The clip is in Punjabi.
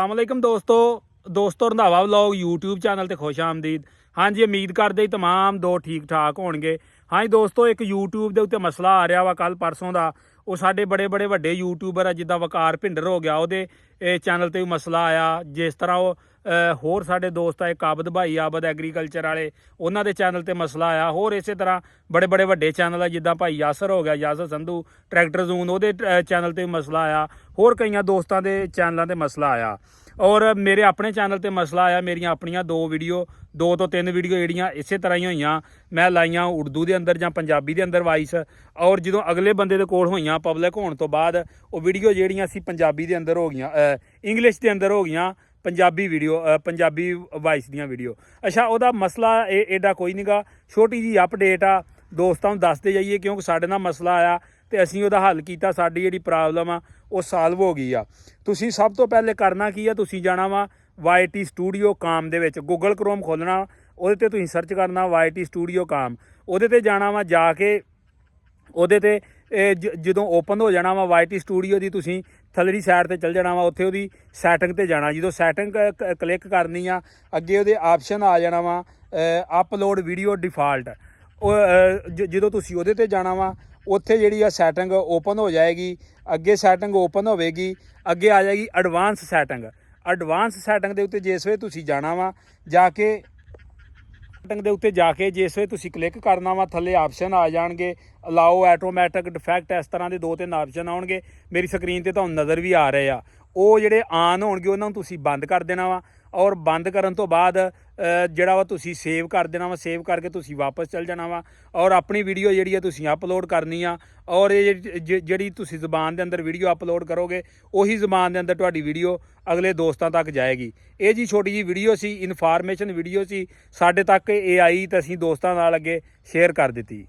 अस्सलामुअलैकुम दोस्तों रंधावा व्लॉग यूट्यूब चैनल ते खुश आमदीद। हाँ जी, उम्मीद करते तमाम दो ठीक ठाक होणगे। हाँ जी दोस्तों, एक यूट्यूब के उत्ते मसला आ रहा वा कल परसों का। वो साडे बड़े बड़े वड्डे यूट्यूबर आ, जिद्दां वकार भिंडर हो गया, ਉਹਦੇ चैनल ते भी मसला आया। जिस तरह वो होर साडे दोस्त आ एक आबद भाई आबद एग्रीकल्चर वाले, ਉਹਨਾਂ ਦੇ चैनल ते मसला आया। होर इसे तरह बड़े बड़े वड्डे चैनल आ, जिद्दां भाई यासर हो गया, यासर संधू ट्रैक्टर जून, ਉਹਦੇ चैनल ते भी मसला आया। होर कईयां दोस्तां दे चैनलों ते मसला आया। और मेरे अपने चैनल ते मसला आया। मेरियां अपनियां दो तो तीन वीडियो ਜਿਹੜੀਆਂ ਇਸੇ ਤਰ੍ਹਾਂ ਹੀ ਹੋਈਆਂ, ਮੈਂ ਲਾਈਆਂ ਉਰਦੂ ਦੇ ਅੰਦਰ ਜਾਂ ਪੰਜਾਬੀ ਦੇ ਅੰਦਰ ਵਾਇਸ। ਔਰ ਜਦੋਂ ਅਗਲੇ ਬੰਦੇ ਦੇ ਕੋਲ ਹੋਈਆਂ ਪਬਲਿਕ ਹੋਣ ਤੋਂ ਬਾਅਦ ਉਹ ਵੀਡੀਓ ਜਿਹੜੀਆਂ ਸੀ ਪੰਜਾਬੀ ਦੇ ਅੰਦਰ ਹੋ ਗਈਆਂ, ਇੰਗਲਿਸ਼ ਦੇ ਅੰਦਰ ਹੋ ਗਈਆਂ ਪੰਜਾਬੀ ਵੀਡੀਓ, ਪੰਜਾਬੀ ਵਾਇਸ ਦੀਆਂ ਵੀਡੀਓ। ਅੱਛਾ, ਉਹਦਾ ਮਸਲਾ ਐਡਾ ਕੋਈ ਨਹੀਂਗਾ, ਛੋਟੀ ਜੀ ਅਪਡੇਟ ਆ, ਦੋਸਤਾਂ ਨੂੰ ਦੱਸਦੇ ਜਾਈਏ ਕਿਉਂਕਿ ਸਾਡੇ ਨਾਲ ਮਸਲਾ ਆਇਆ ਤੇ ਅਸੀਂ ਉਹਦਾ ਹੱਲ ਕੀਤਾ। ਸਾਡੀ ਜਿਹੜੀ ਪ੍ਰੋਬਲਮ ਆ ਉਹ ਸਾਲਵ ਹੋ ਗਈ ਆ। ਤੁਸੀਂ ਸਭ ਤੋਂ ਪਹਿਲੇ ਕਰਨਾ ਕੀ ਆ, ਤੁਸੀਂ ਜਾਣਾ ਵਾ YT ਸਟੂਡੀਓ ਕਾਮ ਦੇ ਵਿੱਚ, ਗੂਗਲ ਕਰੋਮ ਖੋਲ੍ਹਣਾ, ਉਹਦੇ ਤੇ ਤੁਸੀਂ ਸਰਚ ਕਰਨਾ YT ਸਟੂਡੀਓ ਕਾਮ, ਉਹਦੇ ਤੇ ਜਾਣਾ ਵਾ। ਜਾ ਕੇ ਉਹਦੇ ਤੇ ਜਦੋਂ ਓਪਨ ਹੋ ਜਾਣਾ ਵਾ YT ਸਟੂਡੀਓ ਦੀ, ਤੁਸੀਂ ਥੱਲੜੀ ਸਾਈਡ ਤੇ ਚੱਲ ਜਾਣਾ ਵਾ। ਉੱਥੇ ਉਹਦੀ ਸੈਟਿੰਗ ਤੇ ਜਾਣਾ। ਜਦੋਂ ਸੈਟਿੰਗ ਕਲਿੱਕ ਕਰਨੀ ਆ, ਅੱਗੇ ਉਹਦੇ ਆਪਸ਼ਨ ਆ ਜਾਣਾ ਵਾ ਅਪਲੋਡ ਵੀਡੀਓ ਡਿਫਾਲਟ। ਉਹ ਜਦੋਂ ਤੁਸੀਂ ਉਹਦੇ ਤੇ ਜਾਣਾ ਵਾ, ਉੱਥੇ ਜਿਹੜੀ ਆ ਸੈਟਿੰਗ ਓਪਨ ਹੋ ਜਾਏਗੀ। ਅੱਗੇ ਸੈਟਿੰਗ ਓਪਨ ਹੋਵੇਗੀ, ਅੱਗੇ ਆ ਜਾਏਗੀ ਐਡਵਾਂਸ ਸੈਟਿੰਗ। ਐਡਵਾਂਸ ਸੈਟਿੰਗ ਦੇ ਉੱਤੇ ਜਿਸ ਵੇ ਤੁਸੀਂ ਜਾਣਾ ਵਾ, ਜਾ ਕੇ ਸੈਟਿੰਗ ਦੇ ਉੱਤੇ ਜਾ ਕੇ ਜਿਸ ਵੇ ਤੁਸੀਂ ਕਲਿੱਕ ਕਰਨਾ ਵਾ, ਥੱਲੇ ਆਪਸ਼ਨ ਆ ਜਾਣਗੇ ਅਲਾਓ ਆਟੋਮੈਟਿਕ ਡਿਫੈਕਟ, ਇਸ ਤਰ੍ਹਾਂ ਦੇ 2-3 ਆਪਸ਼ਨ ਆਉਣਗੇ। ਮੇਰੀ ਸਕਰੀਨ ਤੇ ਤੁਹਾਨੂੰ ਨਜ਼ਰ ਵੀ ਆ ਰਹੇ ਆ। ਉਹ ਜਿਹੜੇ ਆਨ ਹੋਣਗੇ ਉਹਨਾਂ ਨੂੰ ਤੁਸੀਂ ਬੰਦ ਕਰ ਦੇਣਾ ਵਾ। ਔਰ ਬੰਦ ਕਰਨ ਤੋਂ ਬਾਅਦ ਜਿਹੜਾ ਵਾ ਤੁਸੀਂ ਸੇਵ ਕਰ ਦੇਣਾ ਵਾ। ਸੇਵ ਕਰਕੇ ਤੁਸੀਂ ਵਾਪਸ ਚੱਲ ਜਾਣਾ ਵਾ ਔਰ ਆਪਣੀ ਵੀਡੀਓ ਜਿਹੜੀ ਆ ਤੁਸੀਂ ਅਪਲੋਡ ਕਰਨੀ ਆ। ਔਰ ਇਹ ਜਿਹੜੀ ਤੁਸੀਂ ਜ਼ੁਬਾਨ ਦੇ ਅੰਦਰ ਵੀਡੀਓ ਅਪਲੋਡ ਕਰੋਗੇ, ਉਹੀ ਜ਼ੁਬਾਨ ਦੇ ਅੰਦਰ ਤੁਹਾਡੀ ਵੀਡੀਓ ਅਗਲੇ ਦੋਸਤਾਂ ਤੱਕ ਜਾਏਗੀ। ਇਹ ਜੀ ਛੋਟੀ ਜੀ ਵੀਡੀਓ ਸੀ, ਇਨਫੋਰਮੇਸ਼ਨ ਵੀਡੀਓ ਸੀ, ਸਾਡੇ ਤੱਕ ਇਹ ਆਈ ਤਾਂ ਅਸੀਂ ਦੋਸਤਾਂ ਨਾਲ ਅੱਗੇ ਸ਼ੇਅਰ ਕਰ ਦਿੱਤੀ।